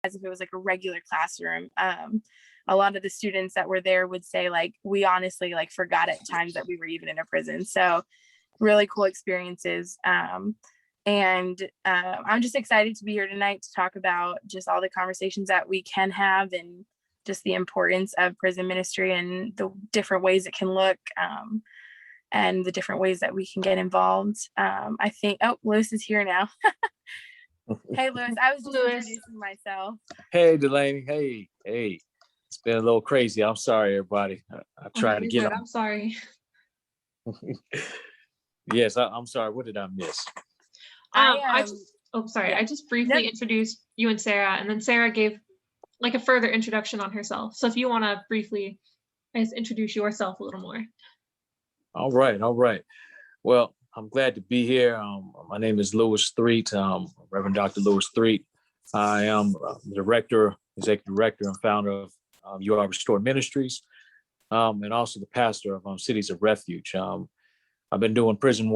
as if it was like a regular classroom. A lot of the students that were there would say like, we honestly like forgot at times that we were even in a prison. So really cool experiences. And I'm just excited to be here tonight to talk about just all the conversations that we can have and just the importance of prison ministry and the different ways it can look, and the different ways that we can get involved. I think, oh, Lewis is here now. Hey, Lewis, I was just introducing myself. Hey, Delaney. Hey. It's been a little crazy. I'm sorry, everybody. I tried to get on. I'm sorry. Yes, I'm sorry. What did I miss? I just briefly introduced you and Sarah, and then Sarah gave like a further introduction on herself. So if you want to briefly introduce yourself a little more. All right. Well, I'm glad to be here. My name is Lewis Threatt, Reverend Dr. Lewis Threatt. I am executive director and founder of You Are Restored Ministries, and also the pastor of Cities of Refuge. I've been doing prison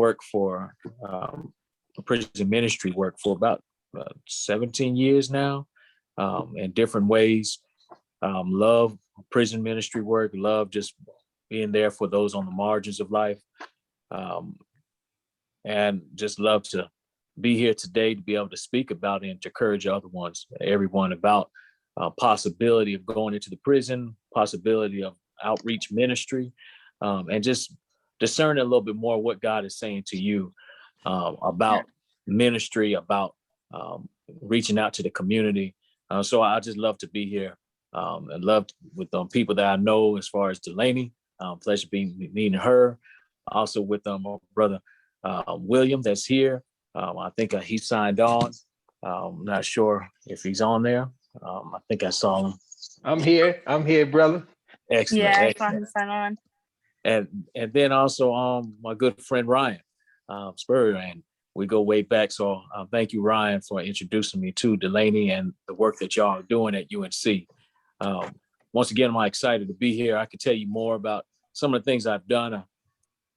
ministry work for about 17 years now, in different ways. Love prison ministry work, love just being there for those on the margins of life, and just love to be here today to be able to speak about it and to encourage everyone about possibility of going into the prison, possibility of outreach ministry, and just discern a little bit more what God is saying to you about ministry, about reaching out to the community. So I just love to be here and love with people that I know, as far as Delaney. Pleasure meeting her. Also with my brother William that's here. I think he signed on. I'm not sure if he's on there. I think I saw him. I'm here, brother. Excellent. Yeah, excellent. I saw him sign on. And then also my good friend Ryan Spurrier, and we go way back. So thank you, Ryan, for introducing me to Delaney and the work that y'all are doing at UNC. Once again, I'm excited to be here. I could tell you more about some of the things I've done,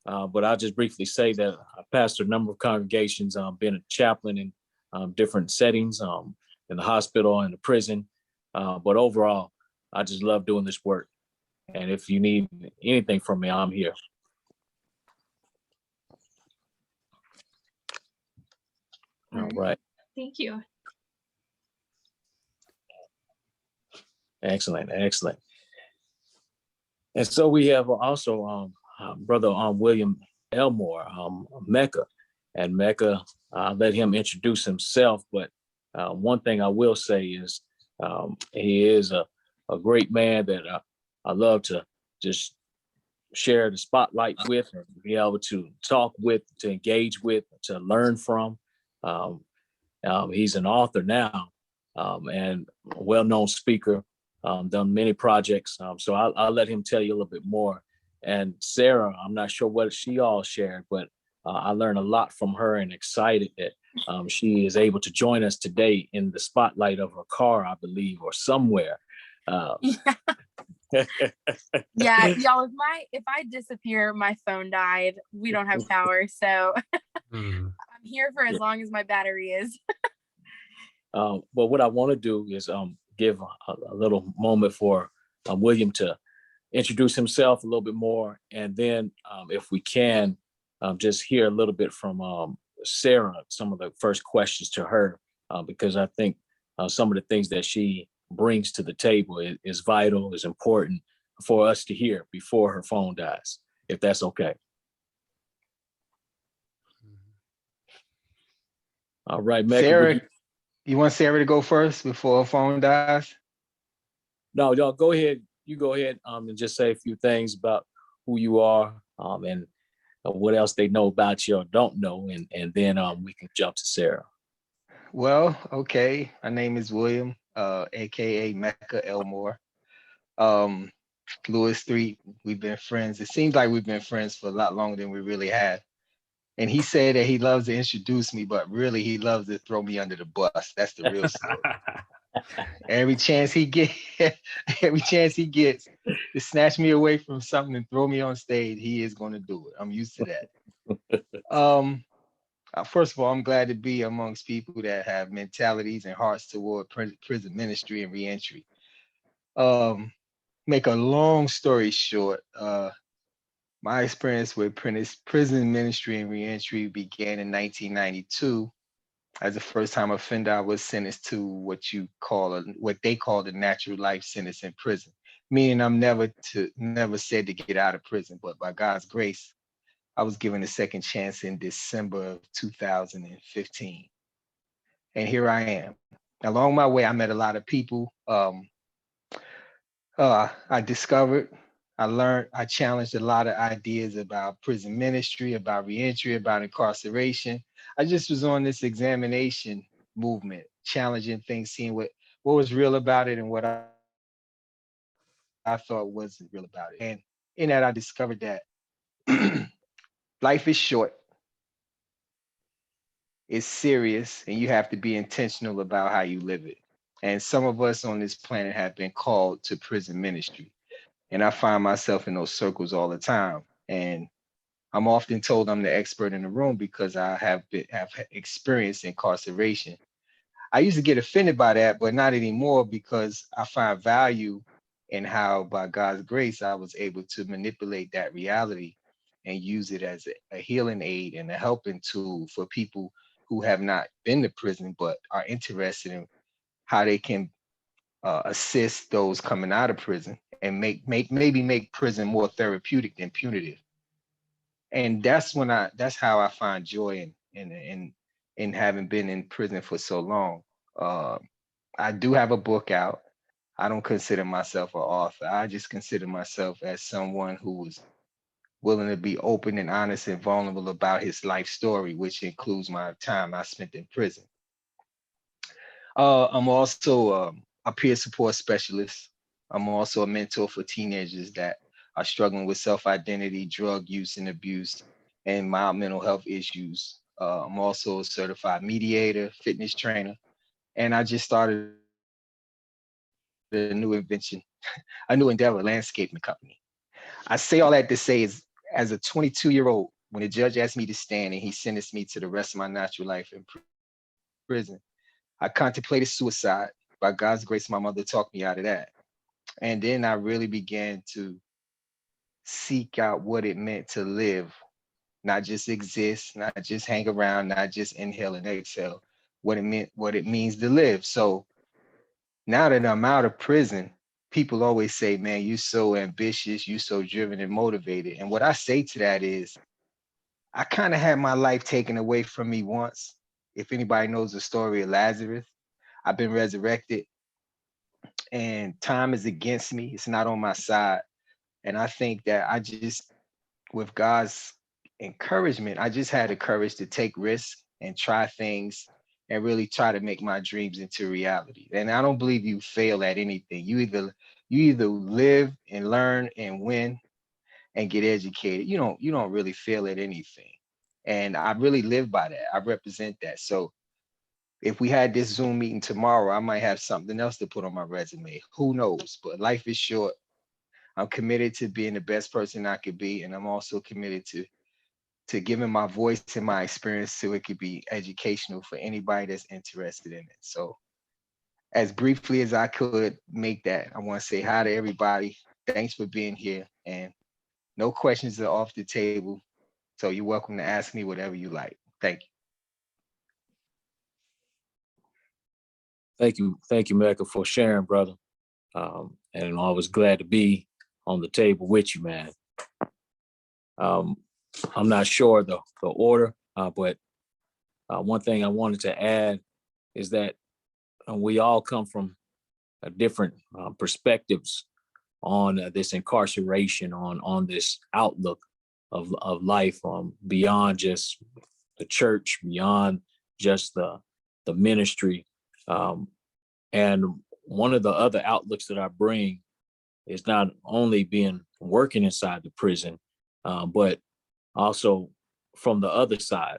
but I'll just briefly say that I pastored a number of congregations, been a chaplain in different settings, in the hospital and the prison. But overall, I just love doing this work. And if you need anything from me, I'm here. All right. Thank you. Excellent. And so we have also brother William Elmore, Mecca. And Mecca, let him introduce himself. But one thing I will say is he is a great man that I love to just share the spotlight with, and be able to talk with, to engage with, to learn from. He's an author now, and a well-known speaker, done many projects. So I'll let him tell you a little bit more. And Sarah, I'm not sure what she all shared, but I learned a lot from her, and excited that she is able to join us today in the spotlight of her car, I believe, or somewhere. Yeah, y'all, if I disappear, my phone died. We don't have power, so I'm here for as long as my battery is. But what I want to do is give a little moment for William to introduce himself a little bit more, and then if we can, just hear a little bit from Sarah, some of the first questions to her, because I think some of the things that she brings to the table is vital, is important for us to hear before her phone dies, if that's okay. All right, Mecca, Sarah, you want Sarah to go first before her phone dies? No, go ahead. You go ahead and just say a few things about who you are, and what else they know about you or don't know, and then we can jump to Sarah. Well, okay. My name is William, aka Mecca Elmore. Lewis Threatt, we've been friends. It seems like we've been friends for a lot longer than we really have. And he said that he loves to introduce me, but really he loves to throw me under the bus. That's the real story. Every chance he gets to snatch me away from something and throw me on stage, he is going to do it. I'm used to that. First of all, I'm glad to be amongst people that have mentalities and hearts toward prison ministry and reentry. Um, Make a long story short, my experience with prison ministry and reentry began in 1992. As a first-time offender, I was sentenced to what they call the natural life sentence in prison, meaning I'm never said to get out of prison, but by God's grace, I was given a second chance in December of 2015. And here I am. Along my way, I met a lot of people. I discovered, I learned, I challenged a lot of ideas about prison ministry, about reentry, about incarceration. I just was on this examination movement, challenging things, seeing what was real about it and what I thought wasn't real about it. And in that, I discovered that life is short, it's serious, and you have to be intentional about how you live it. And some of us on this planet have been called to prison ministry. And I find myself in those circles all the time. And I'm often told I'm the expert in the room because I have experienced incarceration. I used to get offended by that, but not anymore, because I find value in how, by God's grace, I was able to manipulate that reality and use it as a healing aid and a helping tool for people who have not been to prison but are interested in how they can assist those coming out of prison and maybe make prison more therapeutic than punitive. And that's how I find joy in having been in prison for so long. Uh, I do have a book out. I don't consider myself an author. I just consider myself as someone who was willing to be open and honest and vulnerable about his life story, which includes my time I spent in prison. I'm also a peer support specialist. I'm also a mentor for teenagers that are struggling with self-identity, drug use and abuse, and mild mental health issues. I'm also a certified mediator, fitness trainer, and I just started a new invention, a new endeavor, landscaping company. I say all that to say is, as a 22-year-old, when the judge asked me to stand and he sentenced me to the rest of my natural life in prison, I contemplated suicide. By God's grace, my mother talked me out of that. And then I really began to seek out what it meant to live, not just exist, not just hang around, not just inhale and exhale, what it means to live. So now that I'm out of prison, people always say, man, you're so ambitious, you're so driven and motivated. And what I say to that is, I kind of had my life taken away from me once. If anybody knows the story of Lazarus, I've been resurrected and time is against me. It's not on my side. And I think that with God's encouragement, I just had the courage to take risks and try things and really try to make my dreams into reality. And I don't believe you fail at anything. You either live and learn and win and get educated. You don't really fail at anything. And I really live by that. I represent that. So if we had this Zoom meeting tomorrow, I might have something else to put on my resume. Who knows? But life is short. I'm committed to being the best person I could be. And I'm also committed to giving my voice and my experience so it could be educational for anybody that's interested in it. So as briefly as I could make that, I want to say hi to everybody. Thanks for being here. And no questions are off the table. So you're welcome to ask me whatever you like. Thank you. Thank you, Mecca, for sharing, brother. And I was glad to be on the table with you, man. I'm not sure the order, but one thing I wanted to add is that we all come from different perspectives on this incarceration, on this outlook of life, beyond just the church, beyond just the ministry. And one of the other outlooks that I bring is not only being working inside the prison, but also from the other side,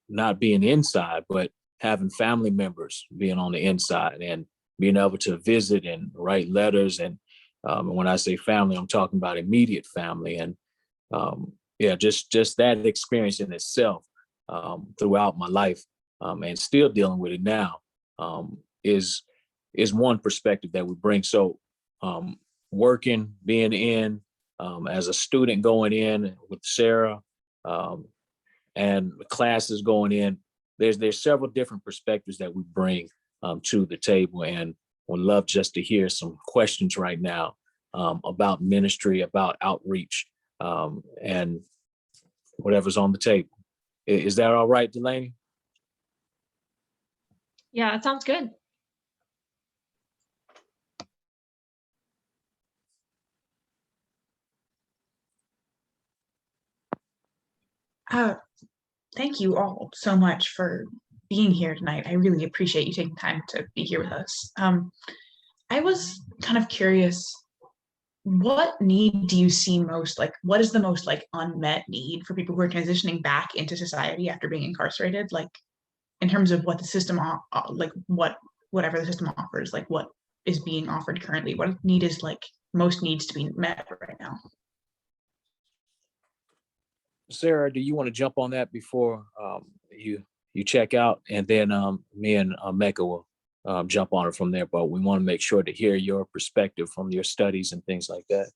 not being inside, but having family members being on the inside and being able to visit and write letters. And when I say family, I'm talking about immediate family. And yeah, just that experience in itself, throughout my life, and still dealing with it now, is one perspective that we bring. So working, being in, as a student going in with Sarah, and the classes going in, there's several different perspectives that we bring to the table, and would love just to hear some questions right now about ministry, about outreach, and whatever's on the table. Is that all right, Delaney? Yeah, that sounds good. Thank you all so much for being here tonight. I really appreciate you taking time to be here with us. I was kind of curious, what need do you see most, like what is the most like unmet need for people who are transitioning back into society after being incarcerated? Like in terms of what the system, like whatever the system offers, like what is being offered currently, what need is like most needs to be met right now? Sarah, do you want to jump on that before you check out, and then me and Mecca will jump on it from there. But we want to make sure to hear your perspective from your studies and things like that.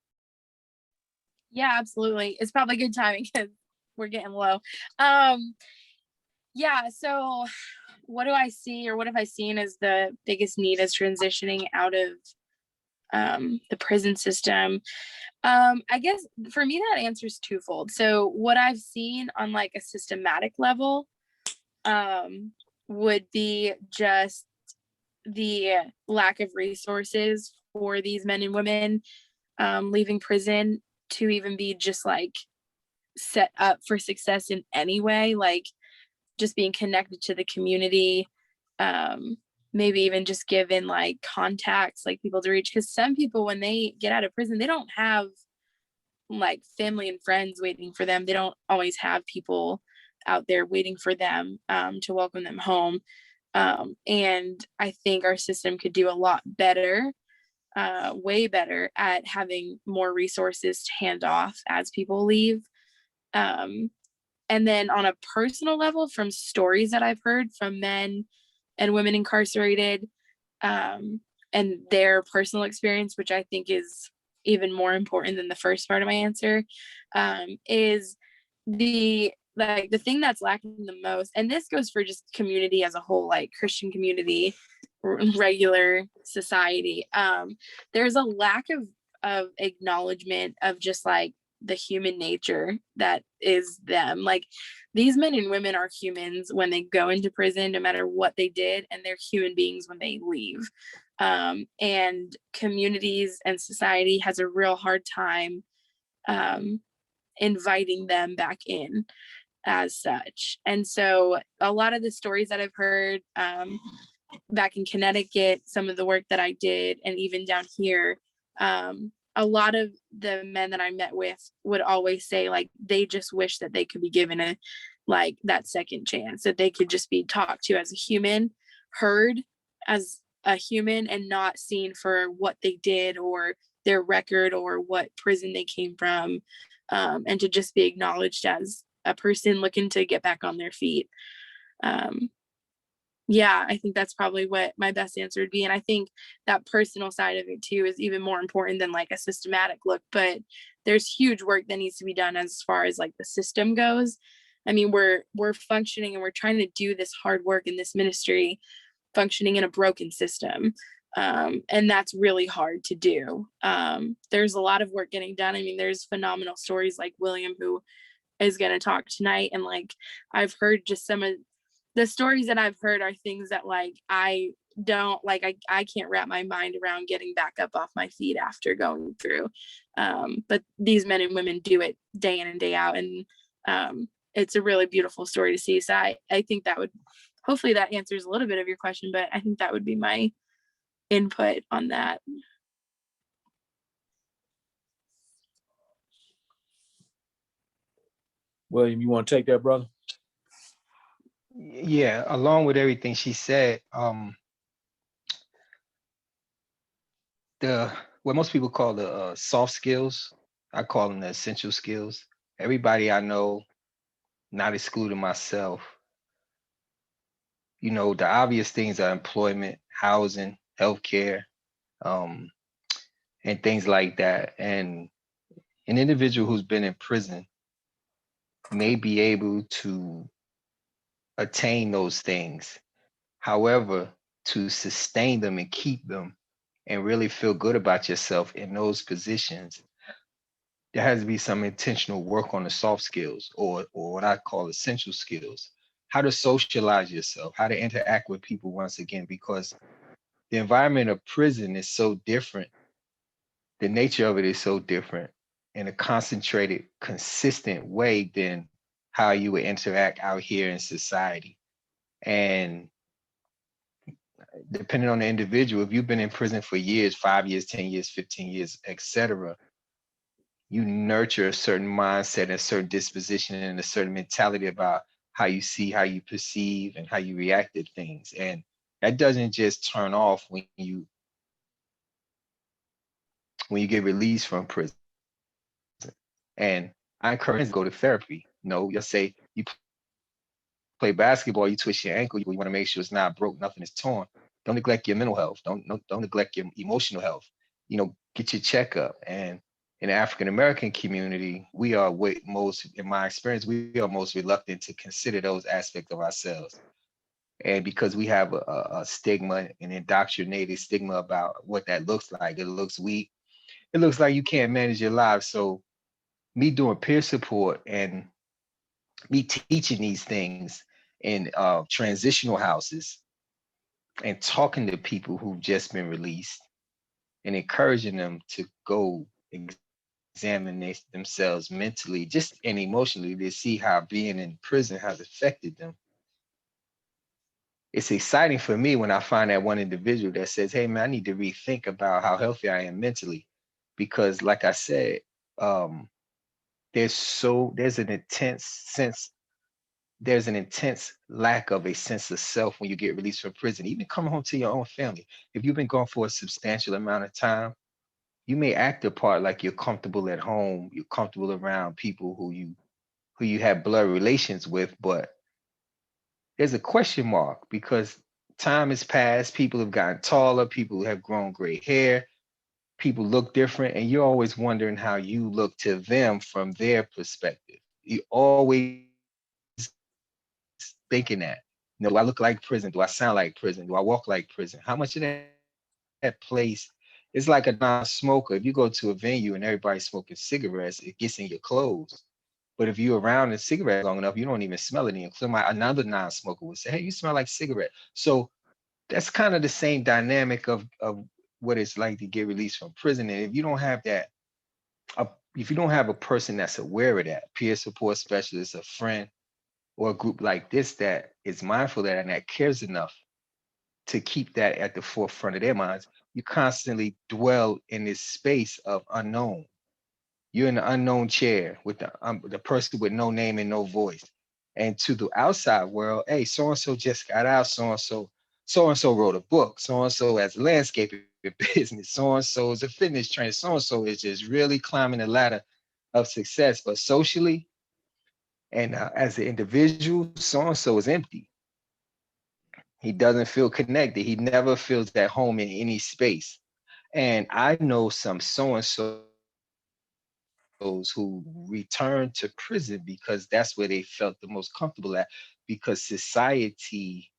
Yeah, absolutely. It's probably good timing because we're getting low. Yeah, so what do I see, or what have I seen as the biggest need as transitioning out of the prison system? I guess for me that answer is twofold. So what I've seen on like a systematic level would be just the lack of resources for these men and women leaving prison to even be just like set up for success in any way, like just being connected to the community, maybe even just given like contacts, like people to reach, because some people when they get out of prison they don't have like family and friends waiting for them. They don't always have people out there waiting for them to welcome them home. And I think our system could do a lot better, way better at having more resources to hand off as people leave. And then on a personal level, from stories that I've heard from men and women incarcerated, and their personal experience, which I think is even more important than the first part of my answer, is the thing that's lacking the most, and this goes for just community as a whole, like Christian community, regular society. There's a lack of acknowledgement of just like the human nature that is them. Like these men and women are humans when they go into prison, no matter what they did, and they're human beings when they leave. And communities and society has a real hard time inviting them back in as such. And so a lot of the stories that I've heard back in Connecticut, some of the work that I did, and even down here, a lot of the men that I met with would always say like they just wish that they could be given a like that second chance, that they could just be talked to as a human, heard as a human, and not seen for what they did or their record or what prison they came from, and to just be acknowledged as a person looking to get back on their feet. Yeah, I think that's probably what my best answer would be. And I think that personal side of it too is even more important than like a systematic look, but there's huge work that needs to be done as far as like the system goes. I mean, we're functioning and we're trying to do this hard work in this ministry, functioning in a broken system. And that's really hard to do. There's a lot of work getting done. I mean, there's phenomenal stories like William, who is going to talk tonight. And like, I've heard just some of the stories that I've heard are things that like, I don't like, I can't wrap my mind around getting back up off my feet after going through. But these men and women do it day in and day out. And it's a really beautiful story to see. So I think that would, hopefully that answers a little bit of your question, but I think that would be my input on that. William, you want to take that, brother? Yeah, along with everything she said, what most people call the soft skills, I call them the essential skills. Everybody I know not excluding myself. You know, the obvious things are employment, housing, healthcare, um, and things like that. And an individual who's been in prison may be able to attain those things. However, to sustain them and keep them and really feel good about yourself in those positions, there has to be some intentional work on the soft skills, or what I call essential skills. How to socialize yourself, how to interact with people once again, because the environment of prison is so different. The nature of it is so different in a concentrated, consistent way than how you would interact out here in society. And depending on the individual, if you've been in prison for years, 5 years, 10 years, 15 years, etc., you nurture a certain mindset, a certain disposition, and a certain mentality about how you see, how you perceive, and how you react to things. And that doesn't just turn off when you get released from prison. And I encourage to go to therapy. You know, you'll say you play basketball, you twist your ankle, you want to make sure it's not broke, nothing is torn. Don't neglect your mental health. Don't neglect your emotional health. You know, get your checkup. And in the African American community, we are most, in my experience, we are most reluctant to consider those aspects of ourselves. And because we have a stigma, an indoctrinated stigma about what that looks like, it looks weak. It looks like you can't manage your life. So me doing peer support and me teaching these things in transitional houses and talking to people who've just been released and encouraging them to go examine themselves mentally, just and emotionally, to see how being in prison has affected them. It's exciting for me when I find that one individual that says, hey man, I need to rethink about how healthy I am mentally. Because like I said, um, there's an intense sense there's an intense lack of a sense of self when you get released from prison, even coming home to your own family. If you've been gone for a substantial amount of time, you may act a part like you're comfortable at home, you're comfortable around people who you have blood relations with, but there's a question mark because time has passed, people have gotten taller, people have grown gray hair, people look different, and you're always wondering how you look to them from their perspective. You always thinking that, you know, do I look like prison? Do I sound like prison? Do I walk like prison? How much of that place is like a non-smoker? If you go to a venue and everybody's smoking cigarettes, it gets in your clothes. But if you're around a cigarette long enough, you don't even smell it. And another non-smoker would say, "Hey, you smell like cigarette." So that's kind of the same dynamic of what it's like to get released from prison. And if you don't have that, if you don't have a person that's aware of that, peer support specialist, a friend, or a group like this that is mindful of that and that cares enough to keep that at the forefront of their minds, you constantly dwell in this space of unknown. You're in the unknown chair with the person with no name and no voice. And to the outside world, hey, so and so just got out. So and so wrote a book. So and so has a landscaping business. So and so is a fitness trainer. So and so is just really climbing the ladder of success. But socially and as an individual, so and so is empty. He doesn't feel connected. He never feels at home in any space. And I know some so and so's who returned to prison because that's where they felt the most comfortable at, because society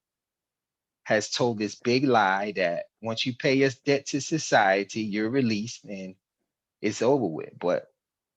has told this big lie that once you pay your debt to society, you're released and it's over with. But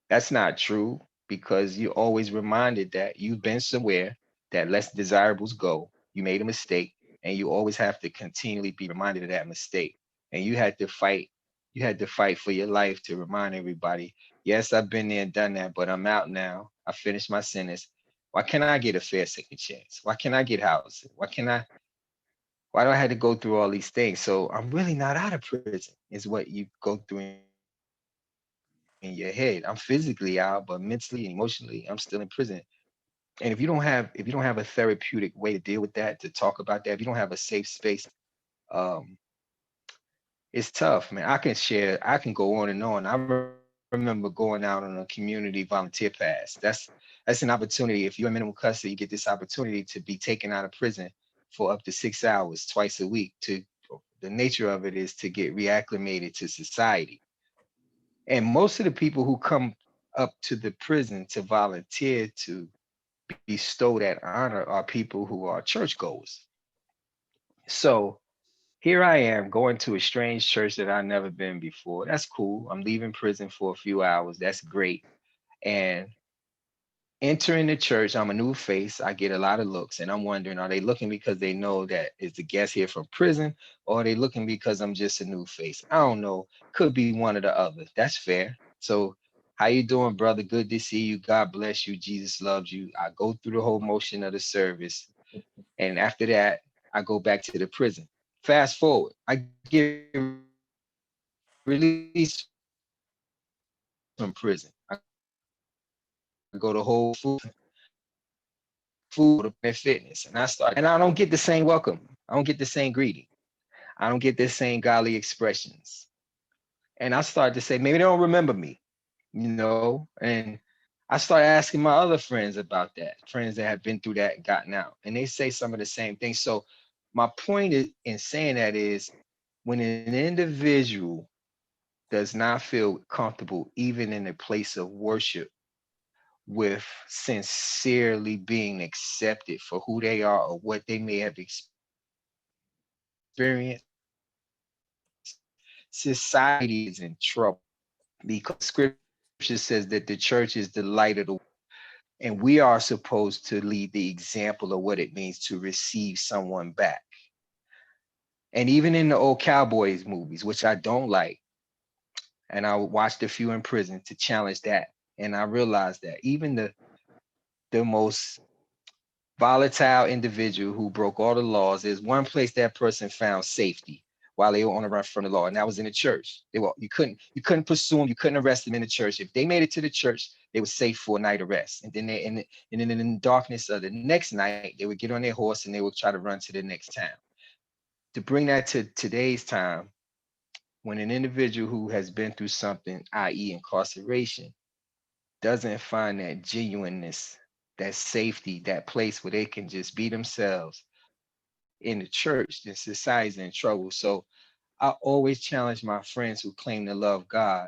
that's not true, because you're always reminded that you've been somewhere that less desirables go. You made a mistake, and you always have to continually be reminded of that mistake. And you had to fight. You had to fight for your life to remind everybody, yes, I've been there and done that, but I'm out now. I finished my sentence. Why can't I get a fair second chance? Why can't I get housing? Why do I have to go through all these things? So I'm really not out of prison, is what you go through in your head. I'm physically out, but mentally and emotionally, I'm still in prison. And if you don't have a therapeutic way to deal with that, to talk about that, if you don't have a safe space, um, it's tough, man. I can go on and on. I remember remember going out on a community volunteer pass. That's an opportunity. If you're in minimum custody, you get this opportunity to be taken out of prison for up to 6 hours twice a week. The nature of it is to get reacclimated to society. And most of the people who come up to the prison to volunteer to bestow that honor are people who are churchgoers. So here I am going to a strange church that I've never been before. That's cool. I'm leaving prison for a few hours. That's great. And entering the church, I'm a new face. I get a lot of looks, and I'm wondering, are they looking because they know that it's a guest here from prison, or are they looking because I'm just a new face? I don't know. Could be one or the other. That's fair. So, how you doing, brother? Good to see you. God bless you. Jesus loves you. I go through the whole motion of the service, and after that, I go back to the prison. Fast forward, I get released from prison. I go to Whole Food and Fitness, and I don't get the same welcome. I don't get the same greeting. I don't get the same godly expressions. And I start to say, maybe they don't remember me, and I start asking my other friends about that, friends that have been through that and gotten out, and they say some of the same things. So my point in saying that is, when an individual does not feel comfortable, even in a place of worship, with sincerely being accepted for who they are or what they may have experienced, society is in trouble, because scripture says that the church is the light of the world, and we are supposed to lead the example of what it means to receive someone back. And even in the old Cowboys movies, which I don't like, and I watched a few in prison to challenge that, and I realized that even the most volatile individual who broke all the laws, there's one place that person found safety while they were on the run from the law, and that was in the church. You couldn't pursue them, you couldn't arrest them in the church. If they made it to the church, they were safe for a night arrest. And then and then in the darkness of the next night, they would get on their horse and they would try to run to the next town. To bring that to today's time, when an individual who has been through something, i.e. incarceration, doesn't find that genuineness, that safety, that place where they can just be themselves in the church, then society's in trouble. So I always challenge my friends who claim to love God,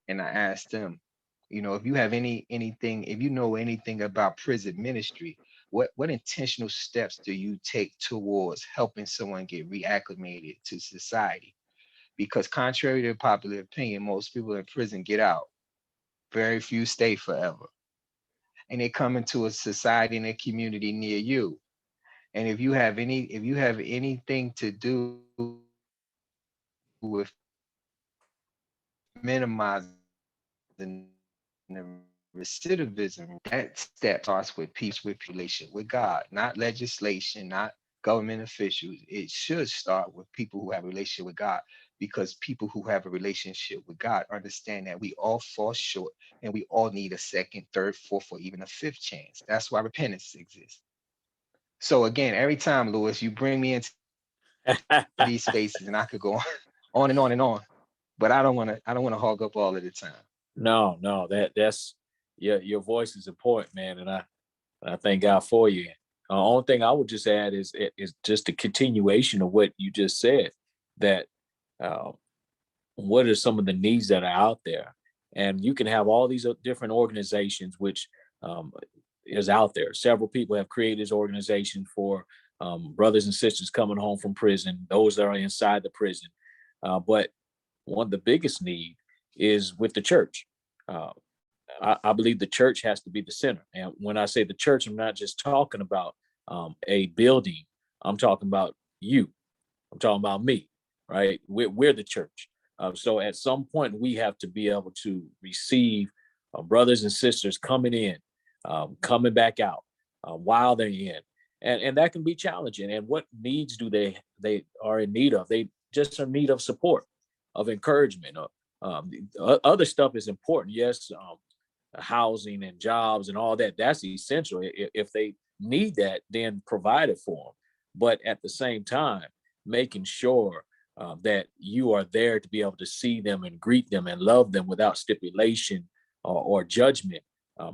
and I ask them, if you have anything, if you know anything about prison ministry, what intentional steps do you take towards helping someone get reacclimated to society? Because contrary to popular opinion, most people in prison get out. Very few stay forever. And they come into a society and a community near you. And if you have anything to do with minimizing the recidivism, that step starts with peace, with relationship with God, not legislation, not government officials. It should start with people who have a relationship with God, because people who have a relationship with God understand that we all fall short and we all need a second, third, fourth, or even a fifth chance. That's why repentance exists. So again, every time, Lewis, you bring me into these spaces, and I could go on and on and on, but I don't want to hog up all of the time. No, that's your voice is important, man, and I thank God for you. Only thing I would just add is just a continuation of what you just said. That what are some of the needs that are out there, and you can have all these different organizations, which is out there. Several people have created this organization for brothers and sisters coming home from prison, those that are inside the prison. But one of the biggest need is with the church. I believe the church has to be the center. And when I say the church, I'm not just talking about a building. I'm talking about you. I'm talking about me, right? We're the church. So at some point, we have to be able to receive brothers and sisters coming in, coming back out while they're in. And that can be challenging. And what needs do they are in need of? They just are in need of support, of encouragement. Other stuff is important. Yes, housing and jobs and all that, that's essential. If they need that, then provide it for them. But at the same time, making sure that you are there to be able to see them and greet them and love them without stipulation or judgment.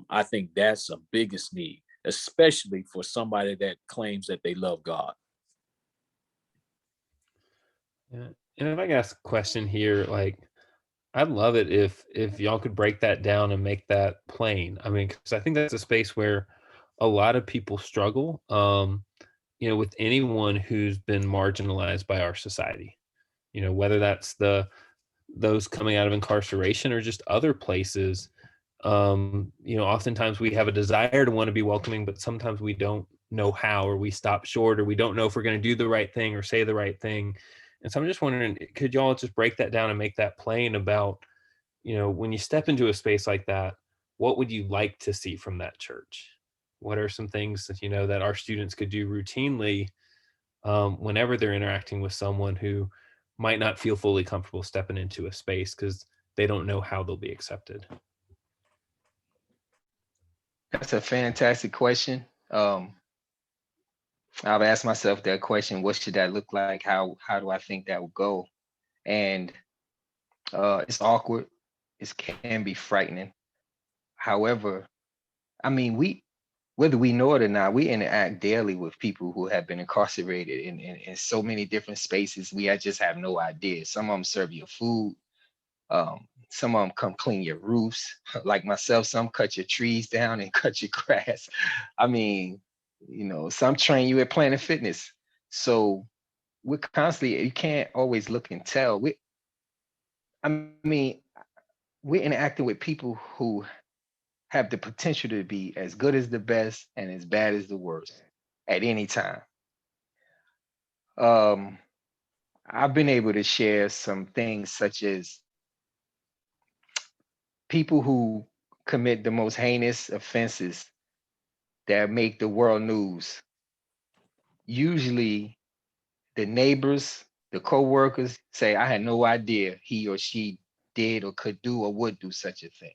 I think that's the biggest need, especially for somebody that claims that they love God. Yeah. And if I can ask a question here, like I'd love it if y'all could break that down and make that plain. I mean, because I think that's a space where a lot of people struggle, with anyone who's been marginalized by our society. Whether that's those coming out of incarceration or just other places. Oftentimes we have a desire to want to be welcoming, but sometimes we don't know how, or we stop short, or we don't know if we're going to do the right thing or say the right thing. And so I'm just wondering, could y'all just break that down and make that plain about, when you step into a space like that, what would you like to see from that church? What are some things that, that our students could do routinely whenever they're interacting with someone who might not feel fully comfortable stepping into a space because they don't know how they'll be accepted? That's a fantastic question. I've asked myself that question, what should that look like? How do I think that will go? And it's awkward. It can be frightening. However, I mean, whether we know it or not, we interact daily with people who have been incarcerated in so many different spaces. We just have no idea. Some of them serve you food. Some of them come clean your roofs. Like myself, some cut your trees down and cut your grass. I mean, some train you at Planet Fitness. So we're constantly, you can't always look and tell. I mean, we're interacting with people who have the potential to be as good as the best and as bad as the worst at any time. I've been able to share some things such as people who commit the most heinous offenses that make the world news. Usually the neighbors, the co-workers say, I had no idea he or she did or could do or would do such a thing.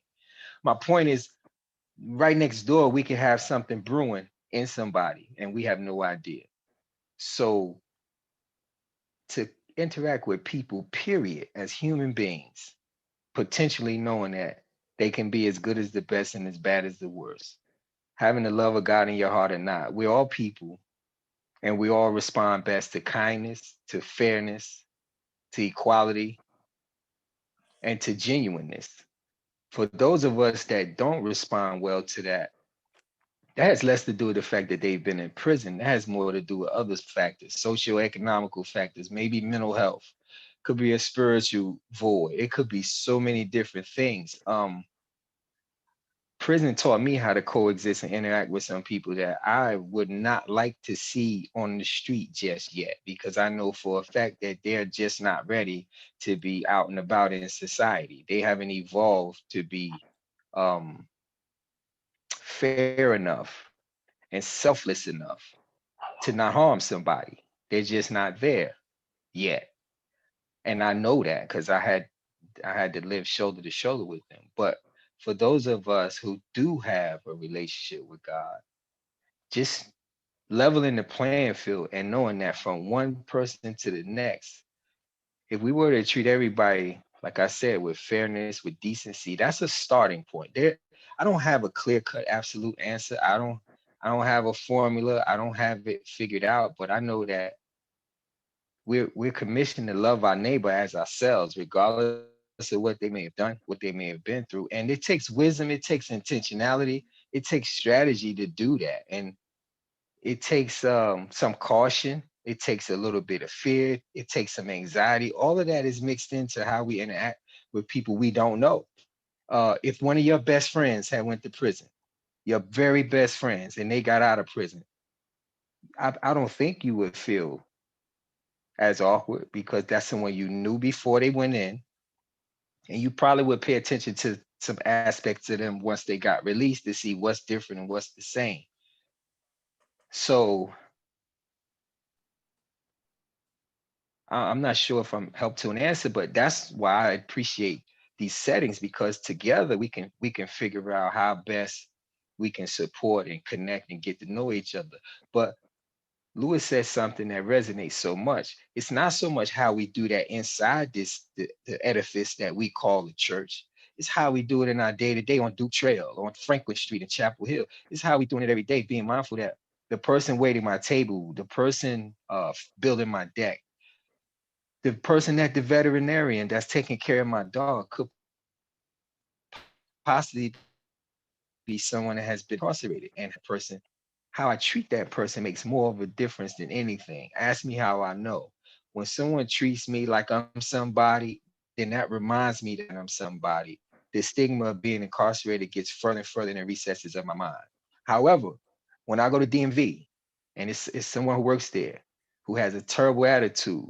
My point is, right next door, we can have something brewing in somebody and we have no idea. So to interact with people, period, as human beings, potentially knowing that they can be as good as the best and as bad as the worst, having the love of God in your heart or not, we're all people and we all respond best to kindness, to fairness, to equality, and to genuineness. For those of us that don't respond well to that, that has less to do with the fact that they've been in prison. That has more to do with other factors, socioeconomical factors, maybe mental health, could be a spiritual void. It could be so many different things. Prison taught me how to coexist and interact with some people that I would not like to see on the street just yet, because I know for a fact that they're just not ready to be out and about in society. They haven't evolved to be fair enough and selfless enough to not harm somebody. They're just not there yet. And I know that because I had to live shoulder to shoulder with them. But for those of us who do have a relationship with God, just leveling the playing field and knowing that from one person to the next, if we were to treat everybody, like I said, with fairness, with decency, that's a starting point. I don't have a clear-cut absolute answer. I don't have a formula. I don't have it figured out, but I know that we're commissioned to love our neighbor as ourselves, regardless of what they may have done, what they may have been through. And it takes wisdom, it takes intentionality, it takes strategy to do that. And it takes some caution, it takes a little bit of fear, it takes some anxiety. All of that is mixed into how we interact with people we don't know. If one of your best friends had went to prison, your very best friends, and they got out of prison, I don't think you would feel as awkward, because that's someone you knew before they went in, and you probably would pay attention to some aspects of them once they got released to see what's different and what's the same. So I'm not sure if I'm helped to an answer, but that's why I appreciate these settings, because together we can figure out how best we can support and connect and get to know each other. But Lewis said something that resonates so much. It's not so much how we do that inside the edifice that we call the church. It's how we do it in our day-to-day on Duke Trail, on Franklin Street in Chapel Hill. It's how we doing it every day, being mindful that the person waiting my table, the person building my deck, the person at the veterinarian that's taking care of my dog could possibly be someone that has been incarcerated, and a person, how I treat that person makes more of a difference than anything. Ask me how I know. When someone treats me like I'm somebody, then that reminds me that I'm somebody. The stigma of being incarcerated gets further and further in the recesses of my mind. However, when I go to DMV and it's someone who works there who has a terrible attitude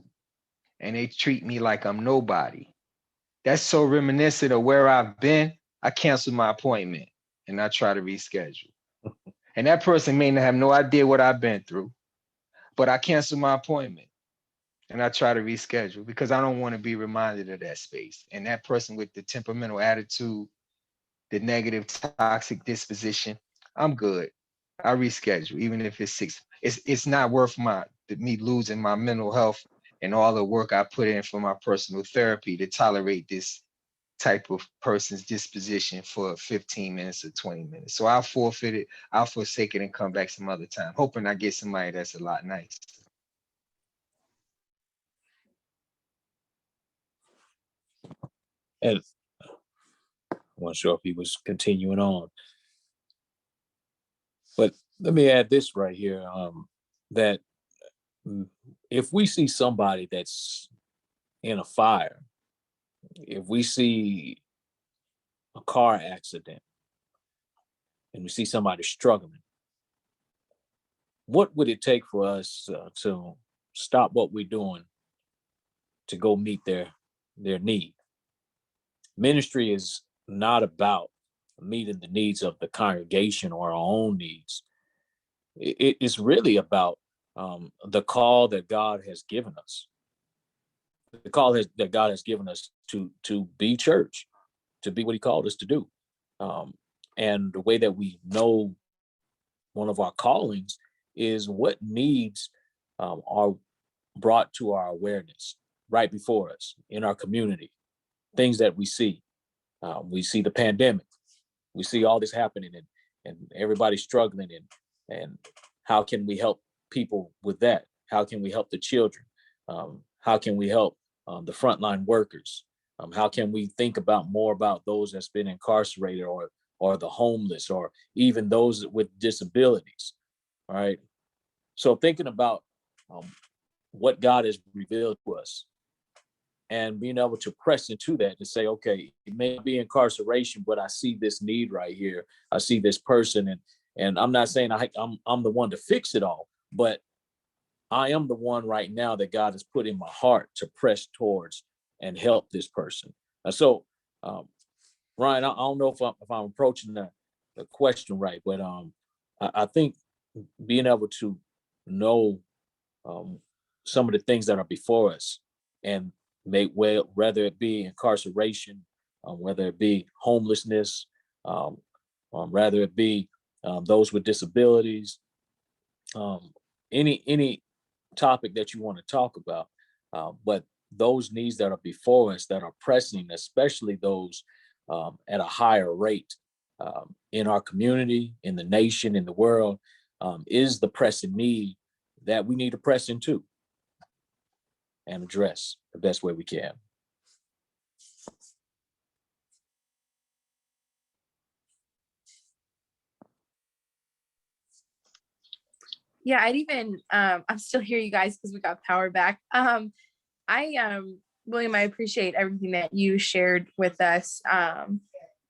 and they treat me like I'm nobody, that's so reminiscent of where I've been. I cancel my appointment and I try to reschedule. And that person may not have no idea what I've been through, but I cancel my appointment and I try to reschedule because I don't want to be reminded of that space. And that person with the temperamental attitude, the negative toxic disposition, I'm good. I reschedule, even if it's 6. It's not worth me losing my mental health and all the work I put in for my personal therapy to tolerate this type of person's disposition for 15 minutes or 20 minutes. So I'll forfeit it, I'll forsake it and come back some other time, hoping I get somebody that's a lot nicer. And I wasn't sure if he was continuing on, but let me add this right here, that if we see somebody that's in a fire, if we see a car accident and we see somebody struggling, what would it take for us to stop what we're doing to go meet their need? Ministry is not about meeting the needs of the congregation or our own needs. It is really about the call that God has given us. The call that God has given us to be church, to be what He called us to do. And the way that we know one of our callings is what needs are brought to our awareness right before us in our community, things that we see. We see the pandemic. We see all this happening and everybody's struggling. And how can we help people with that? How can we help the children? How can we help the frontline workers? How can we think about more about those that's been incarcerated or the homeless or even those with disabilities? All right. So thinking about what God has revealed to us and being able to press into that to say, okay, it may be incarceration, but I see this need right here. I see this person, and I'm not saying I'm the one to fix it all, but I am the one right now that God has put in my heart to press towards and help this person. So, Ryan, I don't know if I'm approaching the question right, but I think being able to know some of the things that are before us and whether it be incarceration, whether it be homelessness, whether it be those with disabilities, any topic that you want to talk about, but those needs that are before us that are pressing, especially those at a higher rate in our community, in the nation, in the world, is the pressing need that we need to press into and address the best way we can. Yeah, I'd even I'm still here, you guys, because we got power back. William, I appreciate everything that you shared with us,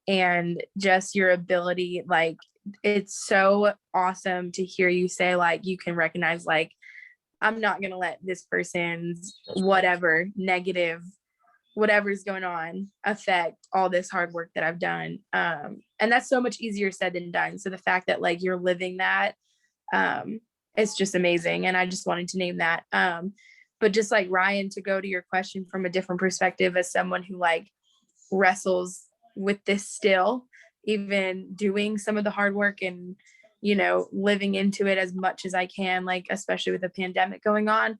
and just your ability. Like, it's so awesome to hear you say, like, you can recognize, like, I'm not gonna let this person's whatever negative, whatever's going on, affect all this hard work that I've done. And that's so much easier said than done. So the fact that, like, you're living that, it's just amazing. And I just wanted to name that. But just like Ryan, to go to your question from a different perspective, as someone who, like, wrestles with this still, even doing some of the hard work and living into it as much as I can, like, especially with the pandemic going on.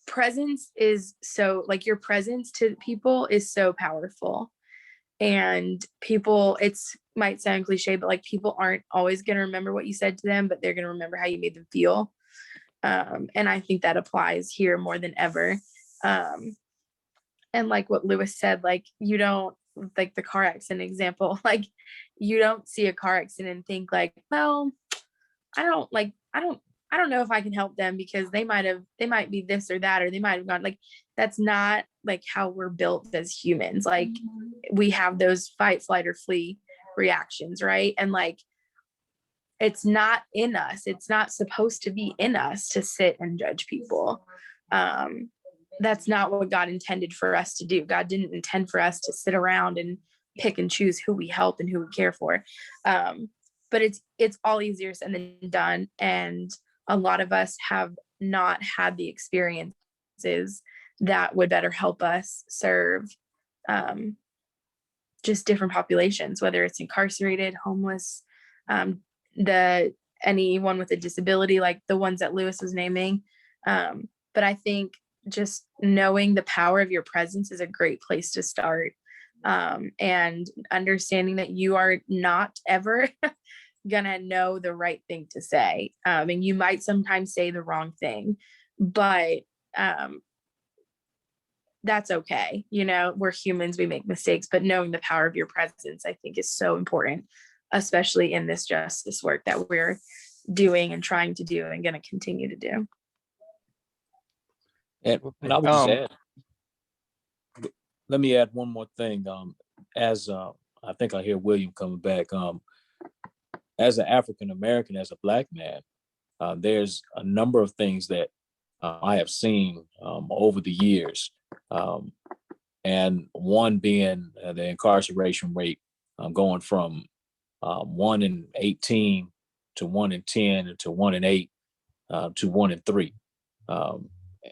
Presence is so, like, your presence to people is so powerful. And people, it's might sound cliche, but like, people aren't always going to remember what you said to them, but they're going to remember how you made them feel. And I think that applies here more than ever. And like what Lewis said, like, you don't, like the car accident example, like, you don't see a car accident and think like, well, I don't know if I can help them because they might be this or that, or they might have gone, like, that's not like how we're built as humans. Like, we have those fight, flight, or flee reactions, right? And like, it's not in us. It's not supposed to be in us to sit and judge people. That's not what God intended for us to do. God didn't intend for us to sit around and pick and choose who we help and who we care for. But it's all easier said than done. And a lot of us have not had the experiences that would better help us serve just different populations, whether it's incarcerated, homeless, anyone with a disability, like the ones that Lewis was naming. But I think just knowing the power of your presence is a great place to start. And understanding that you are not ever gonna know the right thing to say. And you might sometimes say the wrong thing, but that's okay. We're humans, we make mistakes, but knowing the power of your presence, I think, is so important, especially in this justice work that we're doing and trying to do and going to continue to do. And I would just add, let me add one more thing. As I think I hear William coming back. As an African American, as a Black man, there's a number of things that I have seen over the years, and one being the incarceration rate going from 1 in 18 to 1 in 10 to 1 in 8 to 1 in 3.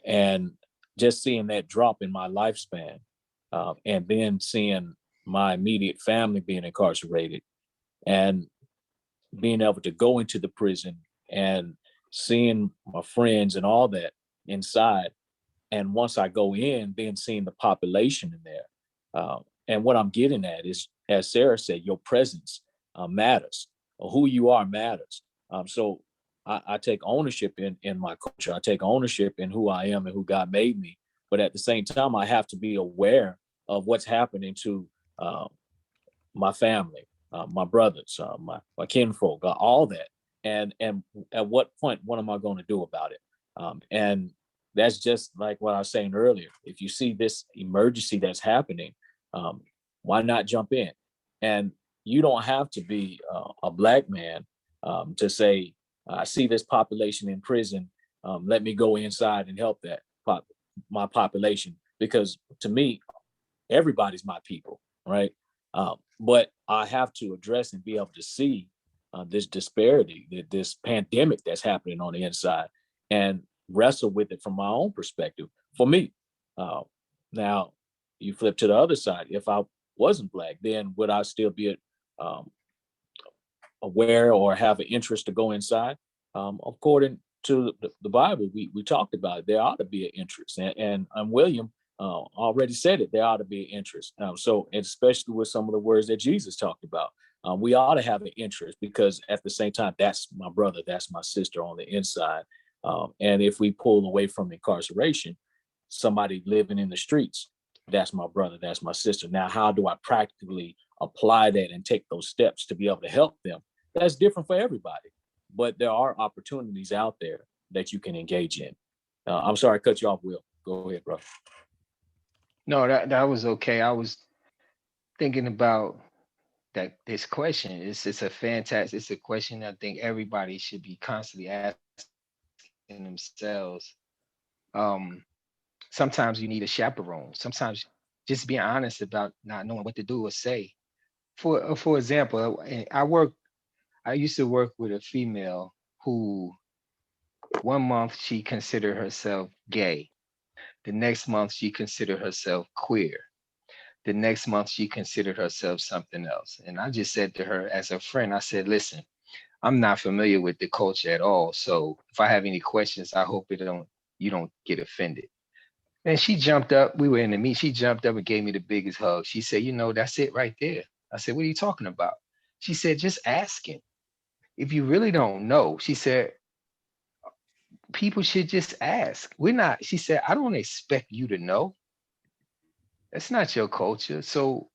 And just seeing that drop in my lifespan, and then seeing my immediate family being incarcerated and being able to go into the prison and seeing my friends and all that inside. And once I go in, then seeing the population in there. And what I'm getting at is, as Sarah said, your presence matters. Who you are matters. So I take ownership in my culture. I take ownership in who I am and who God made me. But at the same time, I have to be aware of what's happening to my family, my brothers, my kinfolk, all that. And at what point, what am I going to do about it? And that's just like what I was saying earlier. If you see this emergency that's happening, why not jump in? And you don't have to be a Black man to say, I see this population in prison. Let me go inside and help my population, because to me, everybody's my people, right? But I have to address and be able to see this disparity, this pandemic that's happening on the inside, and wrestle with it from my own perspective. For me, now you flip to the other side. If I wasn't Black, then would I still be aware or have an interest to go inside? According to the Bible, we talked about it. There ought to be an interest, and William already said it. There ought to be an interest. So, especially with some of the words that Jesus talked about, we ought to have an interest, because at the same time, that's my brother, that's my sister on the inside. And if we pull away from incarceration, somebody living in the streets, that's my brother, that's my sister. Now, how do I practically apply that and take those steps to be able to help them? That's different for everybody, but there are opportunities out there that you can engage in. I'm sorry, I cut you off, Will. Go ahead, bro. No, that was okay. I was thinking about that this question. It's a question I think everybody should be constantly asking themselves. Sometimes you need a chaperone. Sometimes just being honest about not knowing what to do or say. For example, I used to work with a female who 1 month she considered herself gay. The next month she considered herself queer. The next month, she considered herself something else. And I just said to her as a friend, I said, listen, I'm not familiar with the culture at all. So if I have any questions, I hope you don't get offended. And she jumped up. We were in the meet. She jumped up and gave me the biggest hug. She said, that's it right there. I said, what are you talking about? She said, just asking. If you really don't know, she said, people should just ask. She said, I don't expect you to know. That's not your culture. So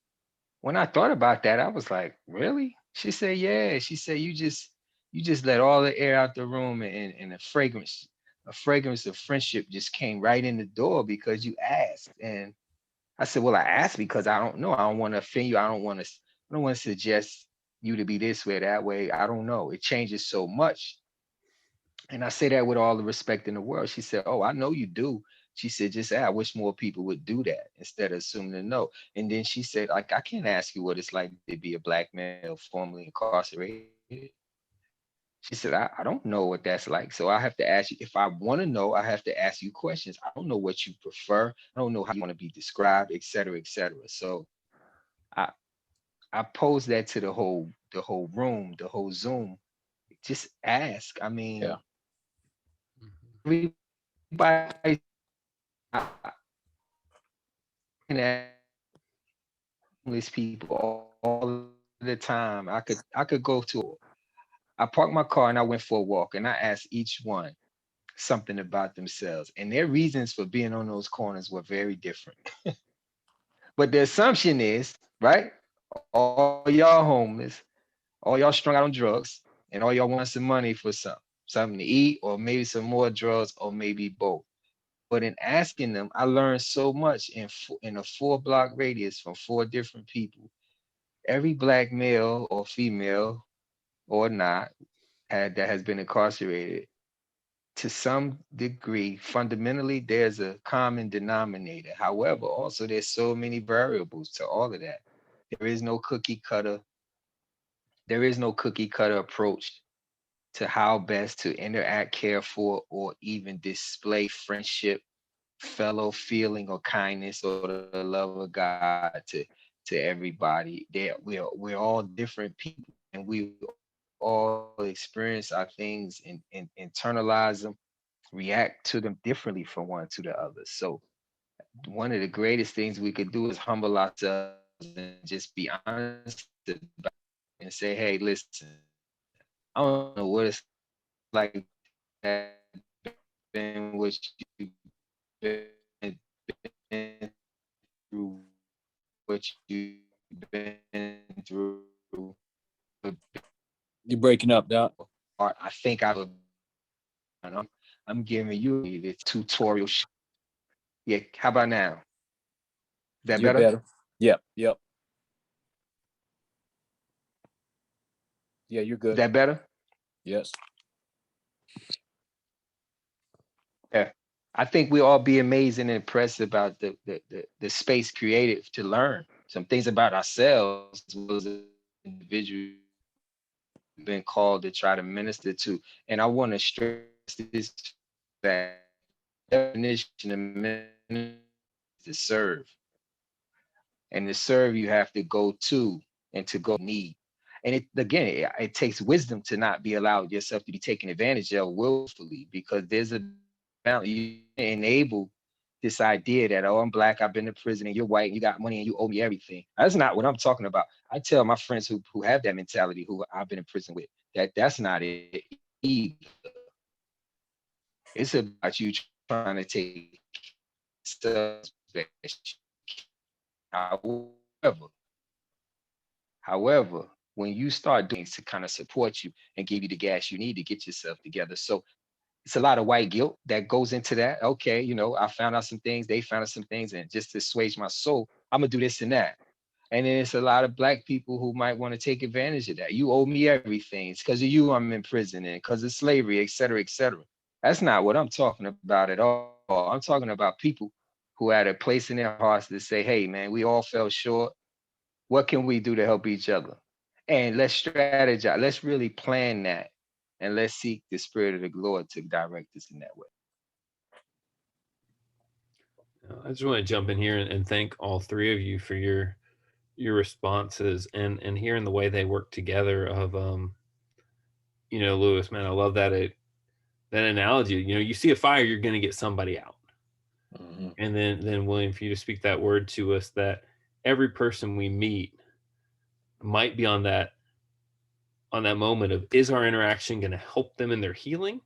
when I thought about that, I was like, really? She said, yeah. She said, you just let all the air out the room, and a fragrance of friendship just came right in the door because you asked. And I said, well, I asked because I don't know. I don't want to offend you. I don't want to suggest you to be this way, that way. I don't know. It changes so much. And I say that with all the respect in the world. She said, oh, I know you do. She said, just I wish more people would do that instead of assuming to know. And then she said, like, I can't ask you what it's like to be a Black male formerly incarcerated. She said, I don't know what that's like. So I have to ask you, if I want to know, I have to ask you questions. I don't know what you prefer. I don't know how you want to be described, et cetera, et cetera. So I I posed that to the whole room, the whole Zoom. Just ask. I mean, Yeah. everybody I can ask homeless people all the time. I could go to I parked my car and I went for a walk and I asked each one something about themselves. And their reasons for being on those corners were very different. But the assumption is, right? All y'all homeless, all y'all strung out on drugs, and all y'all want some money for something to eat, or maybe some more drugs, or maybe both. But in asking them, I learned so much in a 4-block radius from 4 different people. Every Black male or female or not that has been incarcerated, to some degree, fundamentally, there's a common denominator. However, also there's so many variables to all of that. There is no cookie cutter. There is no cookie cutter approach to how best to interact, care for, or even display friendship, fellow feeling, or kindness, or the love of God to everybody. We're all different people, and we all experience our things and internalize them, react to them differently from one to the other. So one of the greatest things we could do is humble ourselves and just be honest about it and say, hey, listen, I don't know what it's like that been what you've been through, what you've been through. You're breaking up, Doc. I think I'm giving you this tutorial. Yeah, how about now? Is that You're better? better. Yep. Yep. Yeah, you're Is good. that better? Yes. Yeah. I think we all be amazed and impressed about the space created to learn some things about ourselves as well as individuals been called to try to minister to. And I want to stress this, that definition of ministry is to serve. And to serve, you have to go to, and to go need. And it takes wisdom to not be allowed yourself to be taken advantage of willfully, because there's a balance. You enable this idea that, oh, I'm Black, I've been to prison, and you're white, and you got money, and you owe me everything. That's not what I'm talking about. I tell my friends who have that mentality, who I've been in prison with, that's not it either. It's about you trying to take self. However, However, when you start doing to kind of support you and give you the gas you need to get yourself together. So it's a lot of white guilt that goes into that. Okay, I found out some things, they found out some things, and just to assuage my soul, I'm gonna do this and that. And then it's a lot of Black people who might want to take advantage of that. You owe me everything. It's because of you I'm in prison, and because of slavery, et cetera, et cetera. That's not what I'm talking about at all. I'm talking about people who had a place in their hearts to say, hey, man, we all fell short. What can we do to help each other? And let's strategize. Let's really plan that. And let's seek the Spirit of the Lord to direct us in that way. I just want to jump in here and thank all three of you for your responses and hearing the way they work together of Lewis, man, I love that that analogy. You see a fire, you're going to get somebody out. Mhm. And then William, for you to speak that word to us, that every person we meet might be on that moment of, is our interaction going to help them in their healing,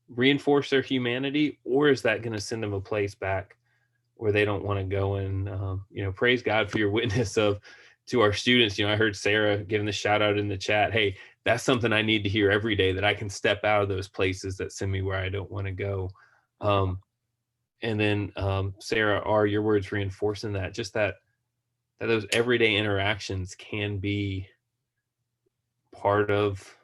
reinforce their humanity, or is that going to send them a place back where they don't want to go? And praise God for your witness to our students. I heard Sarah giving the shout out in the chat. Hey, that's something I need to hear every day, that I can step out of those places that send me where I don't want to go. And then Sarah, are your words reinforcing that, just that those everyday interactions can be part of,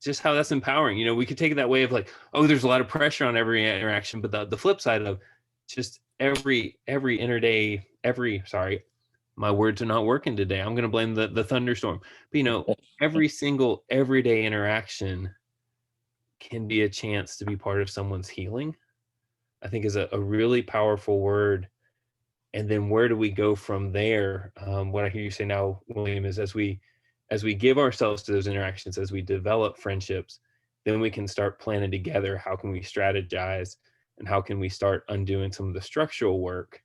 just how that's empowering. We could take it that way of like, oh, there's a lot of pressure on every interaction, but the flip side of just every interday, sorry, my words are not working today. I'm going to blame the thunderstorm. But every single everyday interaction can be a chance to be part of someone's healing, I think is a really powerful word. And then where do we go from there? What I hear you say now, William, is as we give ourselves to those interactions, as we develop friendships, then we can start planning together. How can we strategize, and how can we start undoing some of the structural work?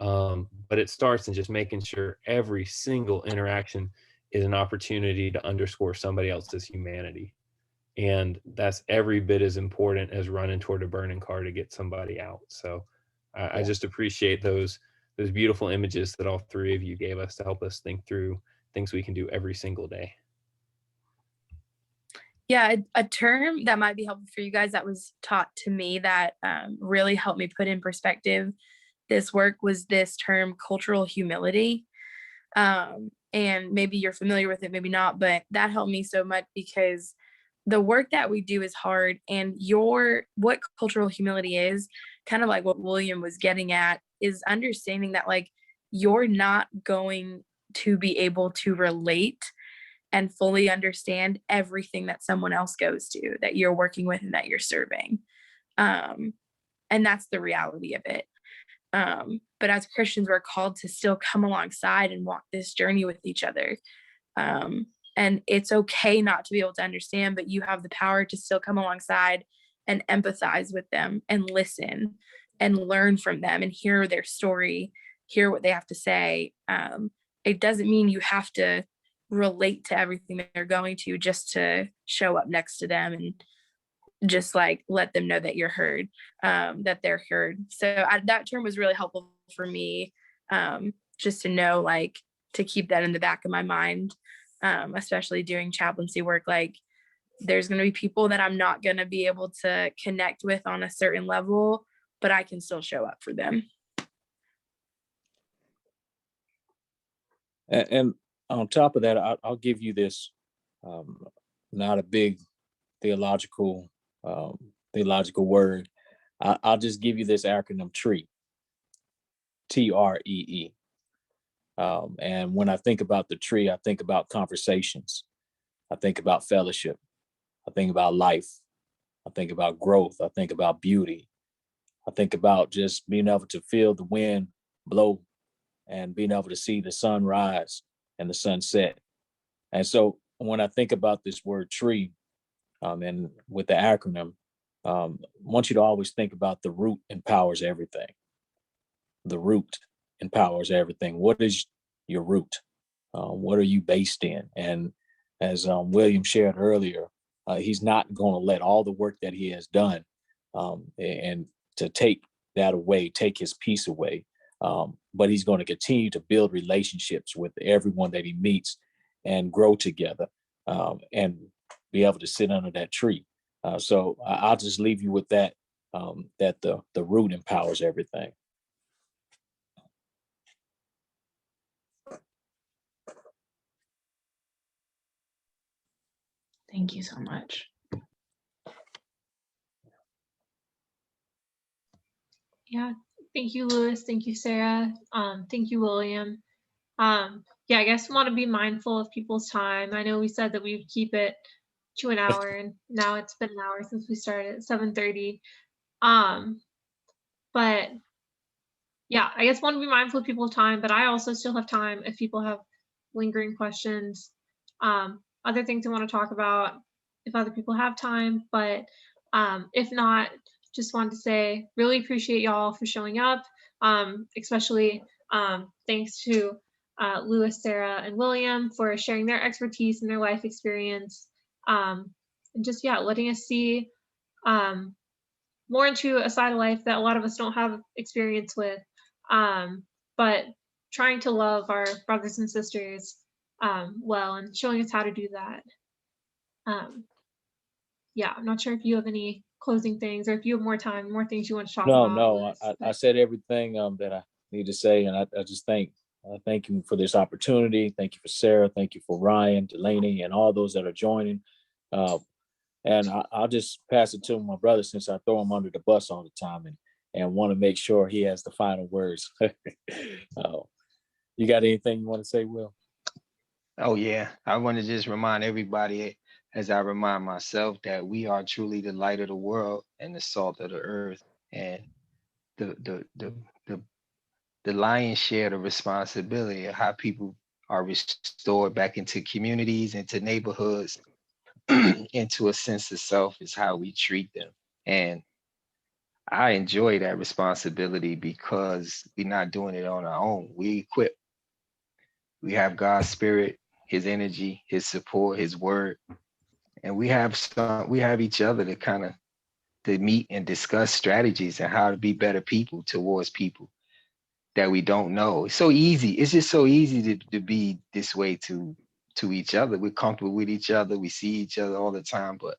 But it starts in just making sure every single interaction is an opportunity to underscore somebody else's humanity. And that's every bit as important as running toward a burning car to get somebody out. So I just appreciate those beautiful images that all three of you gave us to help us think through things we can do every single day. Yeah, a term that might be helpful for you guys that was taught to me that really helped me put in perspective this work was this term, cultural humility. And maybe you're familiar with it, maybe not, but that helped me so much because the work that we do is hard. And what cultural humility is, kind of like what William was getting at, is understanding that like you're not going to be able to relate and fully understand everything that someone else goes to, that you're working with and that you're serving. And that's the reality of it. But as Christians, we're called to still come alongside and walk this journey with each other. And it's okay not to be able to understand, but you have the power to still come alongside and empathize with them and listen and learn from them and hear their story, hear what they have to say. It doesn't mean you have to relate to everything that they're going to just to show up next to them and just like let them know that you're heard, that they're heard. So that term was really helpful for me, just to know, like, to keep that in the back of my mind, especially doing chaplaincy work. Like, there's going to be people that I'm not going to be able to connect with on a certain level, but I can still show up for them. And on top of that, I'll give you this, not a big theological word. I'll just give you this acronym TREE, TREE. And when I think about the tree, I think about conversations. I think about fellowship. I think about life. I think about growth. I think about beauty. I think about just being able to feel the wind blow and being able to see the sun rise and the sun set. And so when I think about this word tree, and with the acronym, I want you to always think about the root empowers everything. The root empowers everything. What is your root? What are you based in? And as William shared earlier, he's not going to let all the work that he has done and to take that away, take his peace away. But he's going to continue to build relationships with everyone that he meets and grow together and be able to sit under that tree. So I'll just leave you with that, that the root empowers everything. Thank you so much. Yeah, thank you, Lewis. Thank you, Sarah. Thank you, William. Yeah, I guess we want to be mindful of people's time. I know we said that we would keep it to an hour, and now it's been an hour since we started at 7:30. But yeah, I guess want to be mindful of people's time, but I also still have time if people have lingering questions, other things I want to talk about if other people have time. But if not, just wanted to say really appreciate y'all for showing up, especially thanks to Lewis, Sarah, and William for sharing their expertise and their life experience, and just, yeah, letting us see more into a side of life that a lot of us don't have experience with, but trying to love our brothers and sisters well, and showing us how to do that. Yeah, I'm not sure if you have any closing things, or if you have more time, more things you want to talk No, about, no, Louis, I said everything that I need to say, and I just thank you for this opportunity. Thank you for Sarah. Thank you for Ryan, Delaney, and all those that are joining. Uh, and I'll just pass it to my brother, since I throw him under the bus all the time, and want to make sure he has the final words. You got anything you want to say, Will? Oh yeah, I want to just remind everybody, as I remind myself, that we are truly the light of the world and the salt of the earth, and the the the the, the lion's share of the responsibility of how people are restored back into communities, into neighborhoods, into a sense of self is how we treat them. And I enjoy that responsibility because we're not doing it on our own. We equip. We have God's spirit, his energy, his support, his word. And we have each other to meet and discuss strategies and how to be better people towards people that we don't know. It's so easy. It's just so easy to be this way to each other. We're comfortable with each other. We see each other all the time. But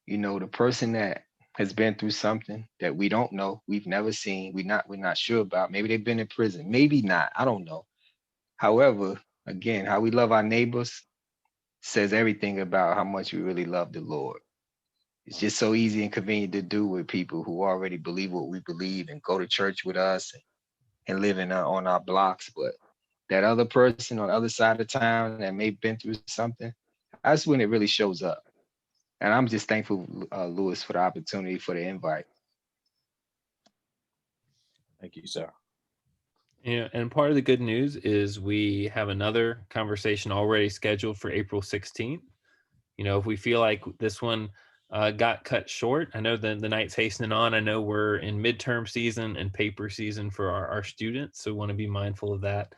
the person that has been through something that we don't know, we've never seen, we're not sure about. Maybe they've been in prison, maybe not. I don't know. However, again, how we love our neighbors says everything about how much we really love the Lord. It's just so easy and convenient to do with people who already believe what we believe and go to church with us and live on our blocks. But that other person on the other side of town that may have been through something, that's when it really shows up. And I'm just thankful, Louis, for the opportunity, for the invite. Thank you, sir. Yeah, and part of the good news is we have another conversation already scheduled for April 16th. If we feel like this one got cut short, I know the night's hastening on. I know we're in midterm season and paper season for our students, so we want to be mindful of that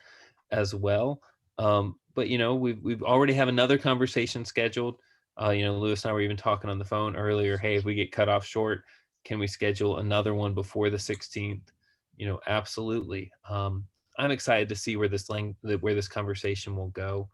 as well. But we've already have another conversation scheduled. Lewis and I were even talking on the phone earlier. Hey, if we get cut off short, can we schedule another one before the 16th? Absolutely. I'm excited to see where this conversation will go.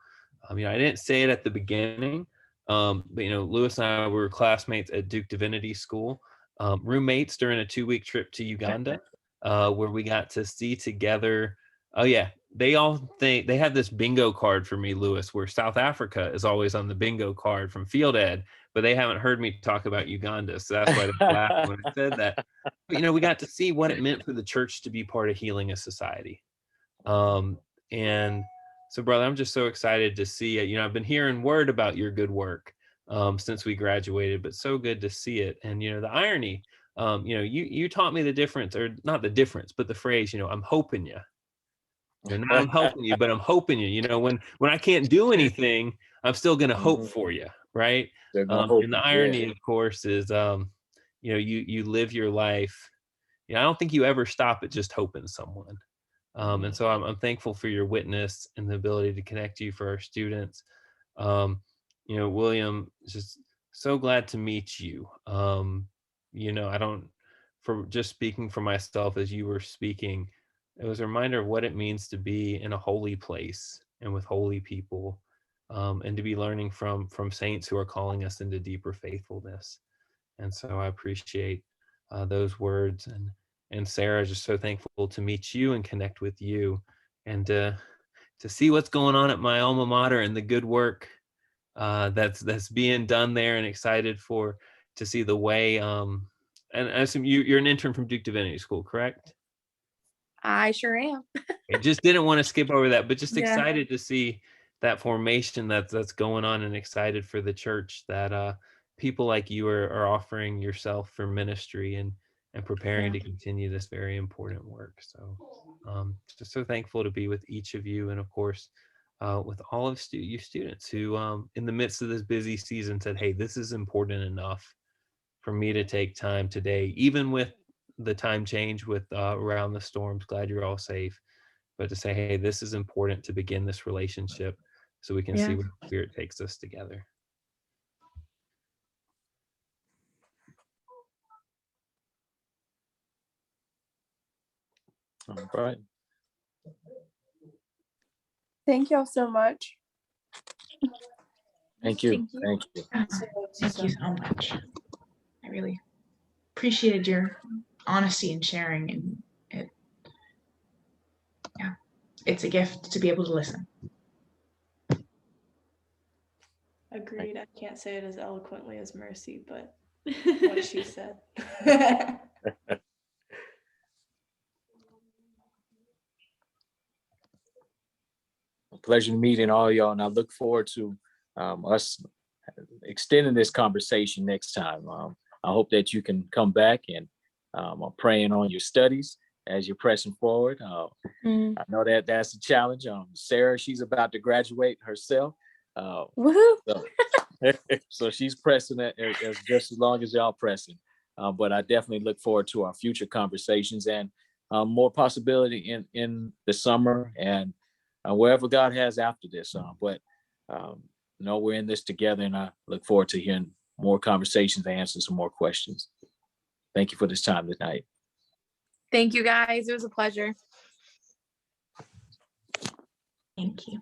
I didn't say it at the beginning, but Lewis and I were classmates at Duke Divinity School, roommates during a 2-week trip to Uganda, where we got to see together. Oh yeah, they all think they have this bingo card for me, Lewis, where South Africa is always on the bingo card from Field Ed, but they haven't heard me talk about Uganda, so that's why they laughed when I said that. But we got to see what it meant for the church to be part of healing a society. And so, brother, I'm just so excited to see it. I've been hearing word about your good work since we graduated, but so good to see it. And the irony, you taught me the difference, or not the difference, but the phrase, I'm hoping you. Not I'm helping you, but I'm hoping you. When I can't do anything, I'm still going to hope for you, right? And the irony, of course, is you live your life. I don't think you ever stop at just hoping someone. And so I'm thankful for your witness and the ability to connect you for our students. William, just so glad to meet you. I don't, for just speaking for myself as you were speaking, it was a reminder of what it means to be in a holy place and with holy people, and to be learning from saints who are calling us into deeper faithfulness. And so I appreciate those words. And Sarah, just so thankful to meet you and connect with you, and to see what's going on at my alma mater and the good work that's being done there, and excited to see the way. And I assume you're an intern from Duke Divinity School, correct? I sure am. I just didn't want to skip over that, but just Yeah. excited to see that formation that's going on, and excited for the church that people like you are offering yourself for ministry, and and preparing to continue this very important work. So just so thankful to be with each of you, and of course with all of you students who in the midst of this busy season said, hey, this is important enough for me to take time today, even with the time change with around the storms. Glad you're all safe, but to say, hey, this is important to begin this relationship so we can see where the Spirit takes us together. All right. Thank y'all so much. Thank you. Thank you. Thank you so much. I really appreciated your honesty and sharing, and it's a gift to be able to listen. Agreed. I can't say it as eloquently as Mercy, but what she said. Pleasure meeting all y'all, and I look forward to us extending this conversation next time. I hope that you can come back, and I'm praying on your studies as you're pressing forward. I know that that's a challenge. Sarah, she's about to graduate herself. Woohoo! So she's pressing it as just as long as y'all pressing. But I definitely look forward to our future conversations and more possibility in the summer and wherever God has after this. But we're in this together, and I look forward to hearing more conversations and answering some more questions. Thank you for this time tonight. Thank you, guys. It was a pleasure. Thank you.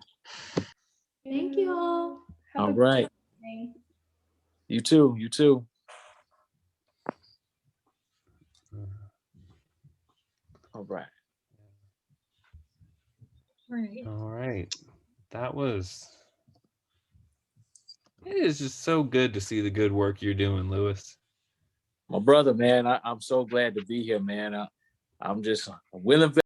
Thank you all. Have All a right. good day. You too. You too. All right. All right. It is just so good to see the good work you're doing, Lewis. My brother, man, I'm so glad to be here, man. I'm just a willing